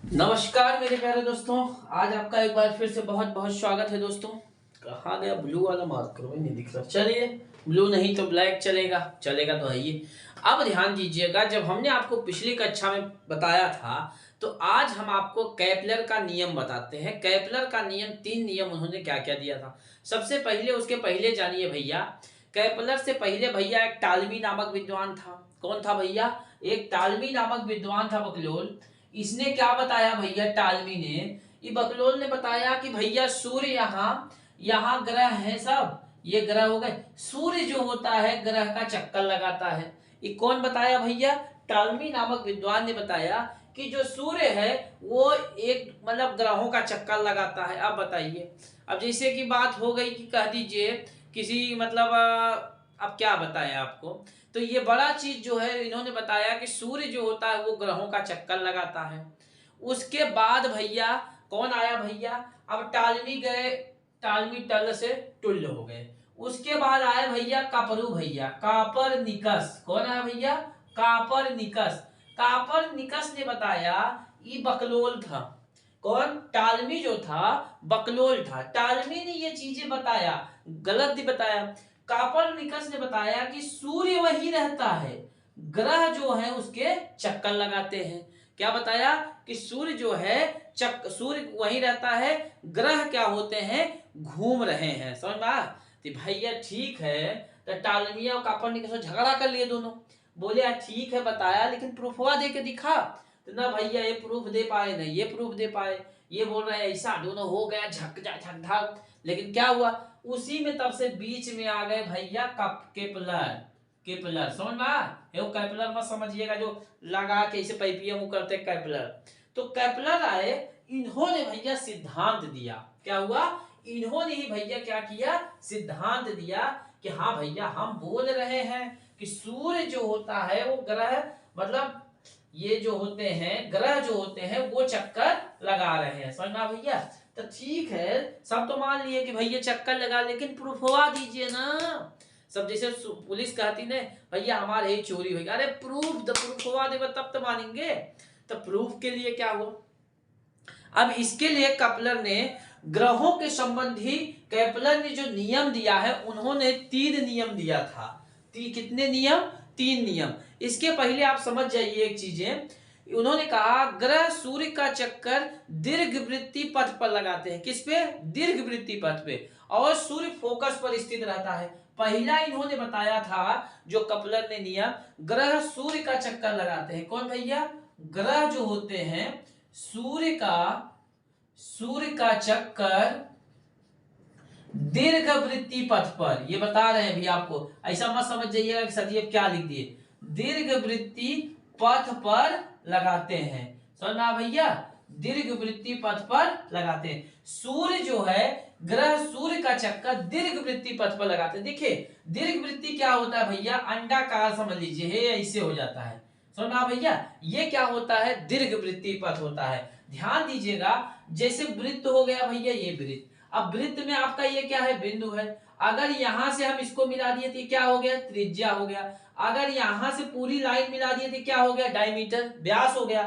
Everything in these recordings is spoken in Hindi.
नमस्कार मेरे प्यारे दोस्तों। आज आपका एक बार फिर से बहुत बहुत स्वागत है दोस्तों। कहाँ गया ब्लू वाला मार्कर? वही नहीं दिख रहा। चलिए, ब्लू नहीं तो ब्लैक चलेगा, चलेगा तो है ही। अब ध्यान दीजिएगा, जब हमने आपको पिछली कक्षा में बताया था तो आज हम आपको कैपलर का नियम बताते हैं। कैपलर का नियम, 3 नियम उन्होंने क्या क्या दिया था। सबसे पहले, उसके पहले जानिए भैया, कैपलर से पहले भैया एक टालमी नामक विद्वान था। कौन था भैया? एक टालमी नामक विद्वान था, बकलोल। इसने क्या बताया भैया? टालमी ने, ये बकलोल ने बताया कि भैया सूर्य यहाँ यहाँ ग्रह है, सब ये ग्रह हो गए। सूर्य जो होता है ग्रह का चक्कर लगाता है। ये कौन बताया भैया? टालमी नामक विद्वान ने बताया कि जो सूर्य है वो एक मतलब ग्रहों का चक्कर लगाता है। अब बताइए, अब जैसे कि बात हो गई कि कह दीजिए किसी मतलब अब क्या बताएं आपको। तो ये बड़ा चीज जो है इन्होंने बताया कि सूर्य जो होता है वो ग्रहों का चक्कर लगाता है। उसके बाद भैया कौन आया भैया? अब टालमी गए, टालमी टल से टुल्ल हो गए। उसके बाद आए भैया कापरू भैया, कापर निकस। कौन आया भैया? कापर निकस। कापर निकस ने बताया, ये बकलोल था। कौन? टालमी जो था बकलोल था। टालमी ने ये चीजें बताया, गलत नहीं बताया। कापरनिकस ने बताया कि सूर्य वही रहता है, ग्रह जो है उसके चक्कर लगाते हैं। क्या बताया? कि सूर्य जो है सूर्य वही रहता है, ग्रह क्या होते हैं? घूम रहे हैं। समझ में आया? तो भैया ठीक है। तो टालमिया और कापरनिकस से झगड़ा कर लिए दोनों। बोले यार ठीक है बताया, लेकिन प्रूफवा दे के दिखा। तो ना भैया ये प्रूफ दे पाए, ना ये प्रूफ दे पाए। ये बोल रहे हैं ऐसा, दोनों हो गया झकझक। लेकिन क्या हुआ? उसी में तब से बीच में आ गए भैया कप केपलर। केपलर समझ में आया? वो कैपलर मत समझिएगा जो लगा के इसे पैपिया मुंह करते कैपलर। तो कैपलर आए, इन्होंने भैया सिद्धांत दिया। क्या हुआ? इन्होंने ही भैया क्या किया? सिद्धांत दिया कि हाँ भैया हम बोल रहे हैं कि सूर्य जो होता है वो ग्रह मतलब ये जो होते हैं ग्रह जो होते हैं वो चक्कर लगा रहे हैं। समझ में आया भैया? तो ठीक है, सब तो मान लिए कि भैया चक्कर लगा, लेकिन प्रूफ हुआ दीजिए ना। सब जैसे पुलिस कहती ने भैया हमारे ही चोरी हुई, अरे प्रूफ द प्रूफ हुआ देगा तब तो मानेंगे। तो प्रूफ के लिए क्या हुआ? अब इसके लिए कपलर ने ग्रहों के संबंधी, कैपलर ने जो नियम दिया है, उन्होंने 3 नियम दिया था। कितने नियम? 3 नियम। इसके पहले आप समझ जाइए एक चीजें। उन्होंने कहा ग्रह सूर्य का चक्कर दीर्घ वृत्ति पथ पर लगाते हैं। किस पे? दीर्घ वृत्ति पथ पे। और सूर्य फोकस पर स्थित रहता है। पहला इन्होंने बताया था जो कपलर ने नियम, ग्रह सूर्य का चक्कर लगाते हैं। कौन भैया? ग्रह जो होते हैं सूर्य का चक्कर दीर्घ वृत्ति पथ पर, ये बता रहे हैं भी आपको। ऐसा मत समझ जाइएगा कि सर ये क्या लिख दिए। दीर्घ वृत्ति पथ पर लगाते हैं। समझ में आया भैया? दीर्घ वृत्ति पथ पर लगाते हैं। सूर्य जो है, ग्रह सूर्य का चक्कर दीर्घ वृत्ति पथ पर लगाते हैं। देखिए दीर्घ वृत्ति क्या होता है भैया? अंडाकार समझ लीजिए, है ऐसे हो जाता है। समझ में आया भैया? ये क्या होता है? दीर्घ वृत्ति पथ होता है। ध्यान दीजिएगा, जैसे वृत्त हो गया भैया, ये वृत्त। अब वृत्त में आपका ये क्या है? बिंदु है। अगर यहां से हम इसको मिला दिए तो क्या हो गया? त्रिज्या हो गया। अगर यहां से पूरी लाइन मिला दिए तो क्या हो गया? डायमीटर, व्यास हो गया।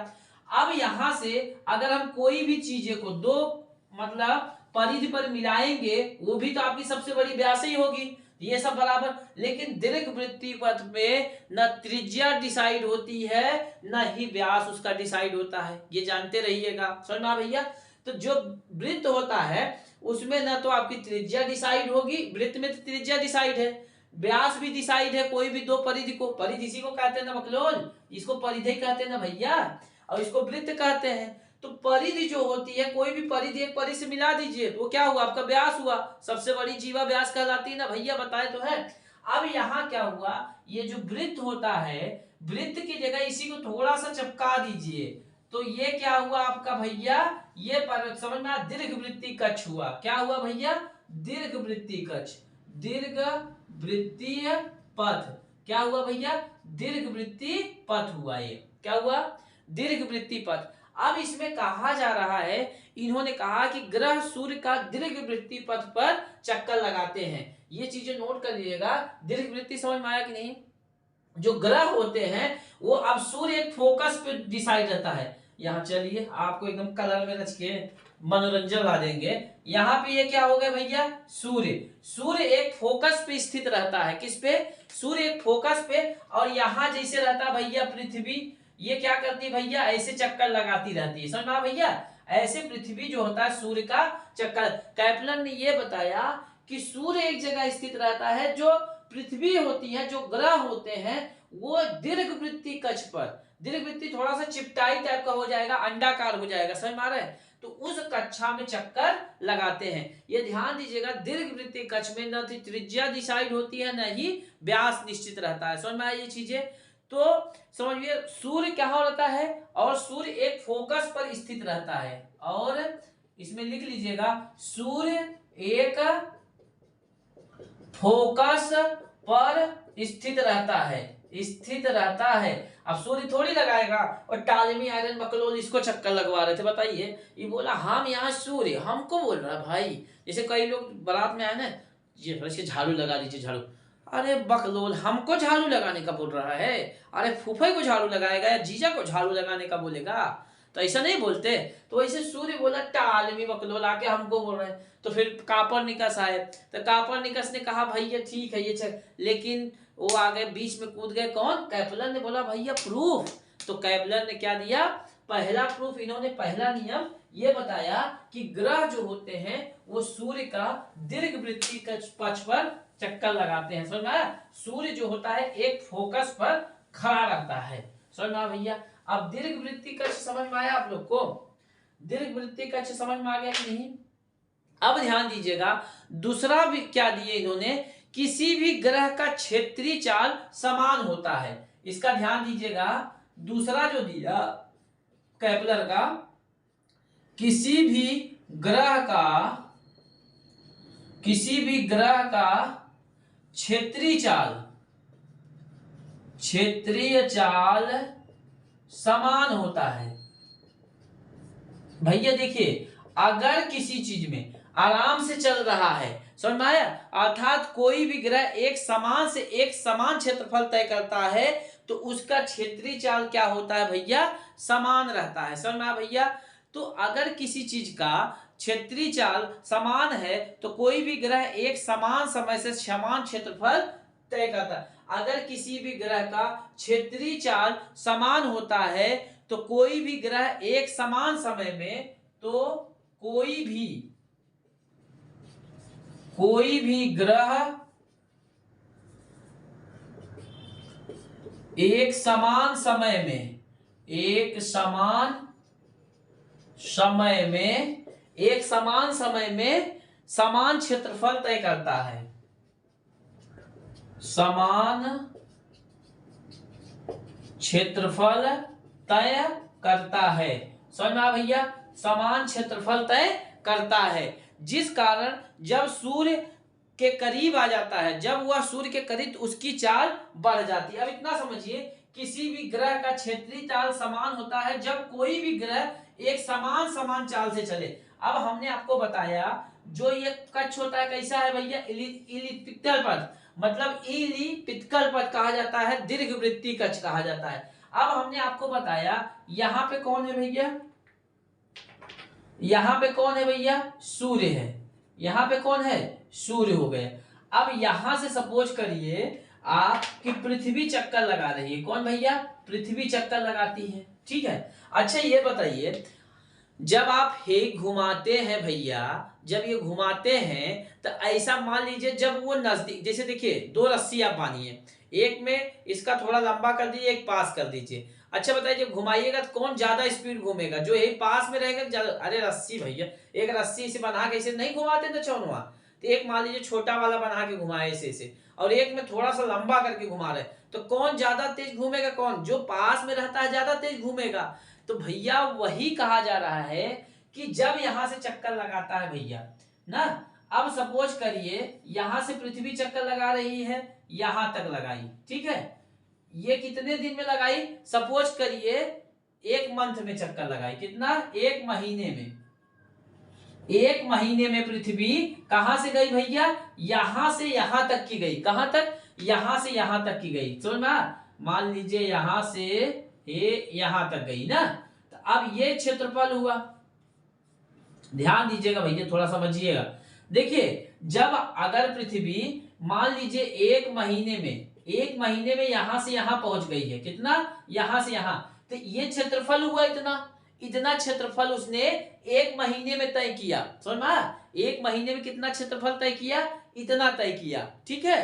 अब यहां से अगर हम कोई भी चीजें को दो मतलब परिधि पर मिलाएंगे, वो भी तो आपकी सबसे बड़ी व्यास ही होगी। ये सब बराबर। लेकिन दीर्घ वृत्ति पथ में न त्रिज्या डिसाइड होती है, न ही व्यास उसका डिसाइड होता है। ये जानते रहिएगा। समझ में भैया? तो जो वृत्त होता है उसमें न तो आपकी त्रिज्या डिसाइड होगी, वृत्त में तो त्रिज्या डिसाइड है, व्यास भी डिसाइड है। कोई भी दो परिधि को, परिधि इसी को कहते हैं ना बकलोल, इसको परिधि कहते हैं ना भैया, और इसको वृत्त कहते हैं। तो परिधि जो होती है, कोई भी परिधि एक परिधि से मिला दीजिए तो क्या हुआ? आपका व्यास हुआ। सबसे बड़ी जीवा व्यास कहलाती है ना भैया, बताए तो है। अब यहाँ क्या हुआ? ये जो वृत्त होता है, वृत्त की जगह इसी को थोड़ा सा चपका दीजिए तो ये क्या हुआ आपका भैया? ये समझ में? दीर्घ वृत्ति कक्ष हुआ। क्या हुआ भैया? दीर्घ वृत्ति कक्ष, दीर्घ वृत्तीय पथ। क्या हुआ भैया? दीर्घ वृत्ति पथ हुआ। ये क्या हुआ? दीर्घ वृत्ति पथ। अब इसमें कहा जा रहा है, इन्होंने कहा कि ग्रह सूर्य का दीर्घ वृत्ति पथ पर चक्कर लगाते हैं। ये चीजें नोट कर लीजिएगा। दीर्घ वृत्ति समझ में आया कि नहीं? जो ग्रह होते हैं वो, अब सूर्य एक फोकस पे डिसाइड रहता है, यहाँ चलिए आपको एकदम कलर में रच के मनोरंजन ला देंगे। यहाँ पे ये क्या हो गया भैया, सूर्य। सूर्य एक फोकस पे स्थित रहता है, किस पे, सूर्य एक फोकस पे। और यहाँ जैसे रहता भैया पृथ्वी, ये क्या करती है भैया, ऐसे चक्कर लगाती रहती है, समझ में भैया। ऐसे पृथ्वी जो होता है सूर्य का चक्कर। कैप्लन ने ये बताया कि सूर्य एक जगह स्थित रहता है, जो पृथ्वी होती है, जो ग्रह होते हैं वो दीर्घवृत्तीय कक्ष पर, दीर्घवृत्तीय थोड़ा सा चिपटाई टाइप का हो जाएगा, अंडाकार हो जाएगा, समझ में आ रहा है। तो उस कक्षा में चक्कर लगाते हैं। ये ध्यान दीजिएगा, दीर्घवृत्तीय कक्ष में न त्रिज्या डिसाइड होती है, न ही व्यास निश्चित रहता है, समझ में आया ये चीजें। तो समझिए सूर्य क्या रहता है, और सूर्य एक फोकस पर स्थित रहता है। और इसमें लिख लीजिएगा, सूर्य एक फोकस पर स्थित रहता है, स्थित रहता है। अब सूर्य थोड़ी लगाएगा, और टालमी आयरन बकलोल इसको चक्कर लगवा रहे थे, बताइए। ये बोला हम यहाँ सूर्य, हमको बोल रहा भाई। जैसे कई लोग बारात में आए ना, ये इसके झाड़ू लगा दीजिए, झाड़ू। अरे बकलोल, हमको झाड़ू लगाने का बोल रहा है, अरे फूफे को झाड़ू लगाएगा या जीजा को झाड़ू लगाने का बोलेगा, तो ऐसा नहीं बोलते। तो ऐसे सूर्य बोला टालमी बकलोल आके हमको बोल रहे हैं। तो फिर कापरनिकस आए, तो कापरनिकस ने कहा भैया ठीक है ये चल, लेकिन वो आ गए बीच में कूद गए, कौन, कैप्लन ने बोला भैया प्रूफ। तो कैप्लन ने क्या दिया, पहला प्रूफ, इन्होंने पहला नियम ये बताया कि ग्रह जो होते हैं वो सूर्य का दीर्घवृत्तीय कक्ष पर चक्कर लगाते हैं, समझ में आया। सूर्य जो होता है एक फोकस पर खड़ा रहता है, समझ में आया भैया। अब दीर्घवृत्तीय कक्ष समझ में आया आप लोग को, दीर्घवृत्तीय कक्ष समझ में आ गया कि नहीं। अब ध्यान दीजिएगा, दूसरा भी क्या दिए इन्होंने, किसी भी ग्रह का क्षेत्रीय चाल समान होता है। इसका ध्यान दीजिएगा, दूसरा जो दिया कैप्लर का, किसी भी ग्रह का क्षेत्रीय चाल समान होता है। भैया देखिए, अगर किसी चीज में आराम से चल रहा है, समझ में आया, अर्थात कोई भी ग्रह एक समान क्षेत्रफल तय करता है, तो उसका क्षेत्रीय चाल क्या होता है भैया, समान रहता है, समझ में आया भैया। तो अगर किसी चीज का क्षेत्रीय चाल समान है, तो कोई भी ग्रह एक समान समय से समान क्षेत्रफल तय करता है। अगर किसी भी ग्रह का क्षेत्रीय चाल समान होता है, तो कोई भी ग्रह एक समान समय में, तो कोई भी ग्रह एक समान समय में समान क्षेत्रफल तय करता है, समान क्षेत्रफल तय करता है, समझ में आ भैया, समान क्षेत्रफल तय करता है। जिस कारण जब सूर्य के करीब आ जाता है, जब वह सूर्य के करीब, तो उसकी चाल बढ़ जाती है। अब इतना समझिए, किसी भी ग्रह का क्षेत्रीय चाल समान होता है जब कोई भी ग्रह एक समान चाल से चले। अब हमने आपको बताया जो ये कक्ष होता है कैसा है भैया, इलिप्टिकल पथ, मतलब इलिप्टिकल पथ कहा जाता है, दीर्घवृत्तीय कक्ष कहा जाता है। अब हमने आपको बताया यहाँ पे कौन है भैया, यहाँ पे कौन है भैया, सूर्य है, यहाँ पे कौन है, सूर्य हो गए। अब यहां से सपोज करिए आपकी पृथ्वी चक्कर लगा रही है, कौन भैया, पृथ्वी चक्कर लगाती है, ठीक है। अच्छा ये बताइए, जब आप हे घुमाते हैं भैया, जब ये घुमाते हैं तो ऐसा मान लीजिए जब वो नजदीक, जैसे देखिए दो रस्सी आप बांधिए, एक में इसका थोड़ा लंबा कर दीजिए, एक पास कर दीजिए। अच्छा बताइए, जब घुमाइएगा तो कौन ज्यादा स्पीड घूमेगा, जो यही पास में रहेगा ज्यादा। अरे रस्सी भैया, एक रस्सी से बना के इसे नहीं घुमाते तो चौनुआ, तो एक मान लीजिए छोटा वाला बना के घुमाए ऐसे, और एक में थोड़ा सा लंबा करके घुमा रहे, तो कौन ज्यादा तेज घूमेगा, कौन जो पास में रहता है ज्यादा तेज घूमेगा। तो भैया वही कहा जा रहा है कि जब यहां से चक्कर लगाता है भैया ना, अब सपोज करिए यहां से पृथ्वी चक्कर लगा रही है, यहां तक लगाई, ठीक है, ये कितने दिन में लगाई, सपोज करिए 1 मंथ में चक्कर लगाई, कितना, 1 महीने में, 1 महीने में पृथ्वी कहां से गई भैया, यहां से यहां तक की गई, कहां तक, यहां से यहां तक की गई, समझ में, मान लीजिए यहां से ये यहां तक गई ना। तो अब ये क्षेत्रफल हुआ, ध्यान दीजिएगा भैया, थोड़ा समझिएगा। देखिए जब अगर पृथ्वी मान लीजिए एक महीने में यहां से यहां पहुंच गई है, कितना, यहां से यहां, तो ये क्षेत्रफल हुआ इतना, इतना क्षेत्रफल उसने एक महीने में तय किया। समझ में, एक महीने में कितना क्षेत्रफल तय किया, इतना तय किया, ठीक है।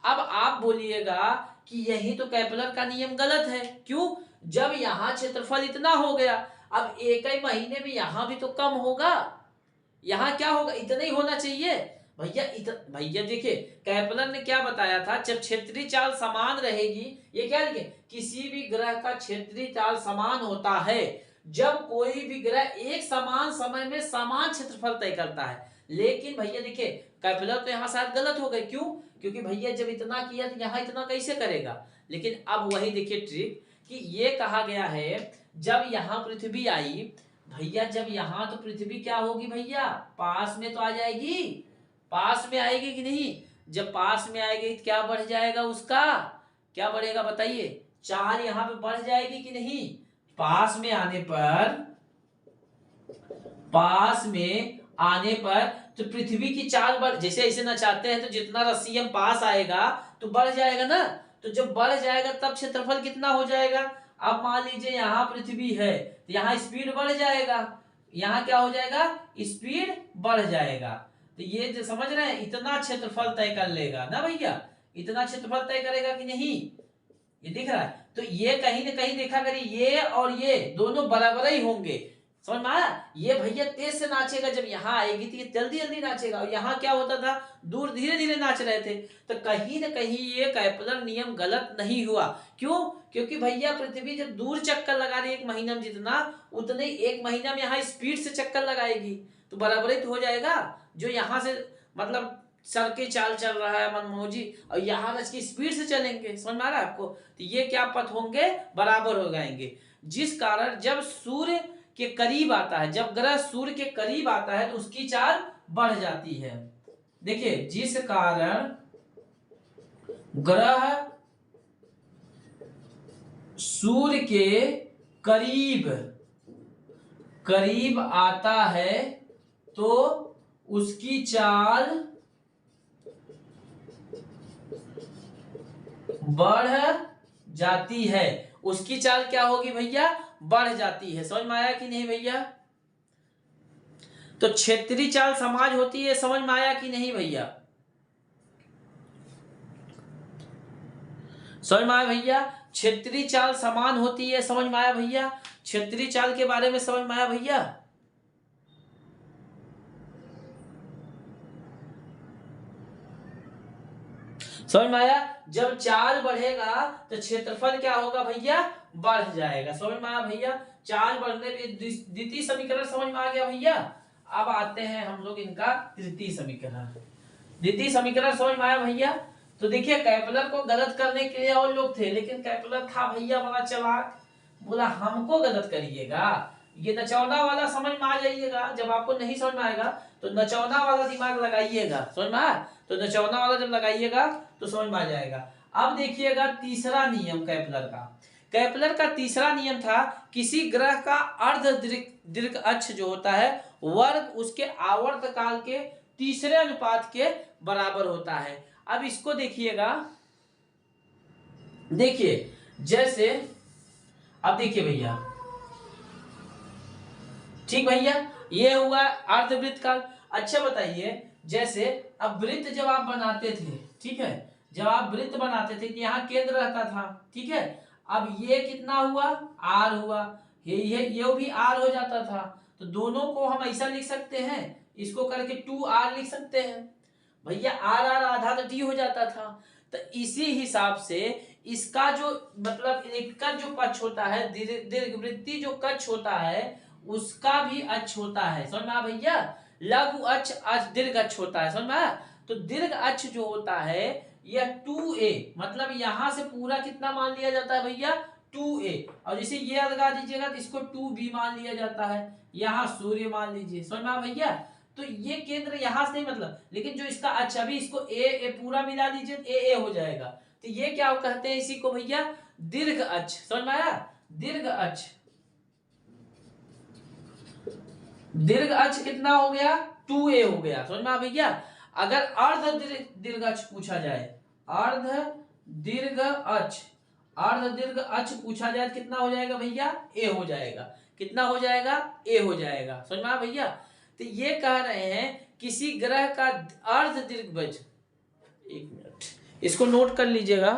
अब आप बोलिएगा कि यही तो कैपलर का नियम गलत है। क्यों? जब यहां क्षेत्रफल इतना हो गया, अब एक ही महीने में यहां भी तो कम होगा, यहां क्या होगा, इतना ही होना चाहिए भैया। भैया देखिए कैपलर ने क्या बताया था, जब क्षेत्रीय चाल समान रहेगी, ये क्या लिखे, किसी भी ग्रह का क्षेत्रीय चाल समान होता है जब कोई भी ग्रह एक समान समय में समान क्षेत्रफल तय करता है। लेकिन भैया देखिए कैपलर तो यहाँ शायद गलत हो गए। क्यों? क्योंकि भैया जब इतना किया तो यहाँ इतना कैसे करेगा। लेकिन अब वही देखिए ट्रिक कि ये कहा गया है जब यहाँ पृथ्वी आई भैया, जब यहाँ तो पृथ्वी क्या होगी भैया, पास में तो आ जाएगी, पास में आएगी कि नहीं। जब पास में आएगी तो क्या बढ़ जाएगा, उसका क्या बढ़ेगा बताइए, चाल यहाँ पे बढ़ जाएगी कि नहीं। पास में आने पर, पास में आने पर तो पृथ्वी की चाल बढ़, जैसे ऐसे ना चाहते हैं तो जितना रस्सी हम पास आएगा तो बढ़ जाएगा ना, तो जब बढ़ जाएगा तब क्षेत्रफल कितना हो जाएगा। अब मान लीजिए यहाँ पृथ्वी है तो यहाँ स्पीड बढ़ जाएगा, यहाँ क्या हो जाएगा, स्पीड बढ़ जाएगा। तो ये जो समझ रहे हैं इतना क्षेत्रफल तय कर लेगा ना भैया, इतना क्षेत्रफल तय करेगा कि नहीं, ये दिख रहा है। तो ये कहीं ना कहीं देखा करिए, ये और ये दोनों बराबर ही होंगे। समझ में आया, ये भैया तेज से नाचेगा, जब यहाँ आएगी तो ये जल्दी जल्दी नाचेगा, और यहाँ क्या होता था, दूर धीरे धीरे नाच रहे थे। तो कहीं ना कहीं ये कैपलर नियम गलत नहीं हुआ। क्यों? क्योंकि भैया पृथ्वी जब दूर चक्कर लगा रही है एक महीना में जितना, उतने एक महीना में यहाँ स्पीड से चक्कर लगाएगी तो बराबर तो हो जाएगा। जो यहाँ से मतलब सड़के चाल चल रहा है मनमोजी, और यहाँ की स्पीड से चलेंगे, समझ में आ रहा है आपको, तो ये क्या पथ होंगे, बराबर हो जाएंगे। जिस कारण जब सूर्य के करीब आता है, जब ग्रह सूर्य के करीब आता है तो उसकी चाल बढ़ जाती है। देखिए जिस कारण ग्रह सूर्य के करीब करीब आता है तो उसकी चाल बढ़ जाती है, उसकी चाल क्या होगी भैया, बढ़ जाती है। समझ में आया कि नहीं भैया। तो क्षेत्रीय चाल समाज होती है, समझ में आया कि नहीं भैया, समझ में आया भैया। क्षेत्रीय चाल समान होती है, समझ में आया भैया। क्षेत्रीय चाल के बारे में समझ में आया भैया। समझ में आया, जब चाल बढ़ेगा तो क्षेत्रफल क्या होगा भैया, बढ़ जाएगा। समझ में आया भैया, चाल बढ़ने पे द्वितीय समीकरण समझ में आ गया भैया। अब आते हैं हम लोग इनका तृतीय समीकरण। द्वितीय समीकरण समझ में आया भैया। तो देखिए कैपलर को गलत करने के लिए और लोग थे, लेकिन कैपलर था भैया बड़ा चालाक, बोला हमको गलत करिएगा, ये नचौना वाला समझ में आ जाइएगा। जब आपको नहीं समझ में आएगा तो नचौना वाला दिमाग लगाइएगा, समझ में आया, तो नचौना वाला जब लगाइएगा तो समझ में आ जाएगा। अब देखिएगा तीसरा नियम कैपलर का, कैपलर का तीसरा नियम था किसी ग्रह का अर्ध दीर्घ अक्ष जो होता है वर्ग उसके आवर्तकाल के तीसरे अनुपात के बराबर होता है। अब इसको देखिएगा, देखिए जैसे अब देखिए भैया, ठीक भैया, ये हुआ अर्धवृत्त काल। अच्छा बताइए, जैसे अब वृत्त जब आप बनाते थे, ठीक है, जब आप वृत्त बनाते थे यहाँ केंद्र रहता था, ठीक है, अब ये कितना हुआ, आर हुआ, ये भी आर हो जाता था। तो दोनों को हम ऐसा लिख सकते हैं, इसको करके 2r लिख सकते हैं भैया, आर आर आधा तो टी हो जाता था। तो इसी हिसाब से इसका जो मतलब इसका जो कक्ष होता है, दीर्घवृत्तीय जो कक्ष होता है उसका भी अक्ष होता है, समझ में आया भैया। लघु अक्ष दीर्घ अक्ष होता है, समझ में आया। तो दीर्घ अक्ष जो होता है यह 2a, मतलब यहां से पूरा कितना मान लिया जाता है भैया, 2a, और जैसे ये लगा दीजिएगा तो इसको 2b मान लिया जाता है, यहाँ सूर्य मान लीजिए, समझ में आया भैया। तो ये केंद्र यहां से नहीं मतलब, लेकिन जो इसका अक्ष, अभी इसको ए पूरा मिला दीजिए तो ए हो जाएगा। तो ये क्या कहते हैं इसी को भैया, दीर्घ अक्ष, समझ में आया, दीर्घ अक्ष, दीर्घ अक्ष कितना हो गया 2a हो गया, समझ में आ भैया। अगर अर्ध दीर्घ अक्ष पूछा जाए, अर्ध दीर्घ अक्ष, अर्ध दीर्घ अक्ष पूछा जाए तो कितना हो जाएगा भैया a हो जाएगा। कितना हो जाएगा a हो जाएगा, समझ में आ भैया। तो ये कह रहे हैं किसी ग्रह का अर्ध दीर्घवृत्त, एक मिनट इसको नोट कर लीजिएगा।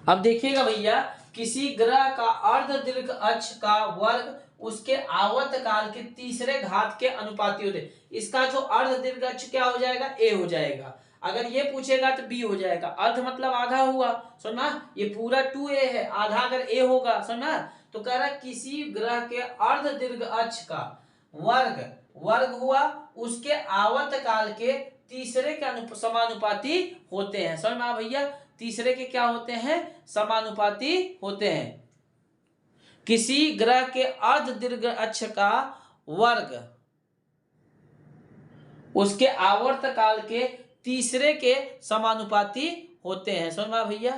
अब देखिएगा भैया, किसी ग्रह का अर्ध दीर्घ अक्ष का वर्ग उसके आवर्त काल के तीसरे घात के अनुपाती होते। इसका जो अर्ध दीर्घ अक्ष क्या हो जाएगा a हो जाएगा। अगर ये पूछेगा तो b हो जाएगा। अर्ध मतलब आधा हुआ, सुनना ये पूरा 2a है, आधा अगर a होगा, सुनना। तो कह रहा किसी ग्रह के अर्ध दीर्घ अक्ष का वर्ग, वर्ग हुआ उसके आवर्त काल के तीसरे के समानुपाती होते हैं, समझ में आ भैया। तीसरे के क्या होते हैं समानुपाती होते हैं। किसी ग्रह के अर्ध दीर्घ अक्ष का वर्ग उसके आवर्त काल के तीसरे के समानुपाती होते हैं, समझ में आ भैया।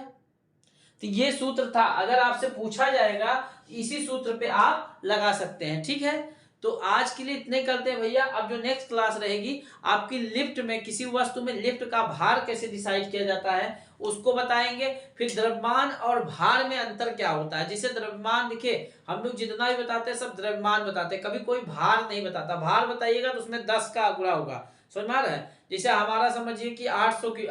तो ये सूत्र था, अगर आपसे पूछा जाएगा इसी सूत्र पे आप लगा सकते हैं, ठीक है। तो आज के लिए इतने करते हैं भैया। अब जो नेक्स्ट क्लास रहेगी आपकी लिफ्ट में, किसी वस्तु में लिफ्ट का भार कैसे डिसाइड किया जाता है उसको बताएंगे। फिर द्रव्यमान और भार में अंतर क्या होता है। जिसे द्रव्यमान, देखिए हम लोग जितना भी बताते हैं सब द्रव्यमान बताते हैं, कभी कोई भार नहीं बताता। भार बताइएगा तो उसमें 10 का गुणा होगा, समझ में आ रहा है। जैसे हमारा समझिए कि 800 की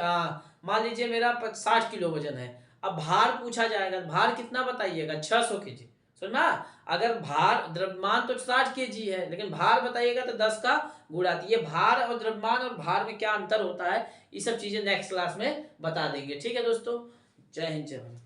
मान लीजिए मेरा 60 किलो वजन है। अब भार पूछा जाएगा, भार कितना बताइएगा 600 केजी, सुनना। अगर भार, द्रव्यमान तो 60 केजी है लेकिन भार बताइएगा तो 10 का गुणा। ये भार और द्रव्यमान और भार में क्या अंतर होता है ये सब चीजें नेक्स्ट क्लास में बता देंगे, ठीक है दोस्तों। जय हिंद, जय भारत।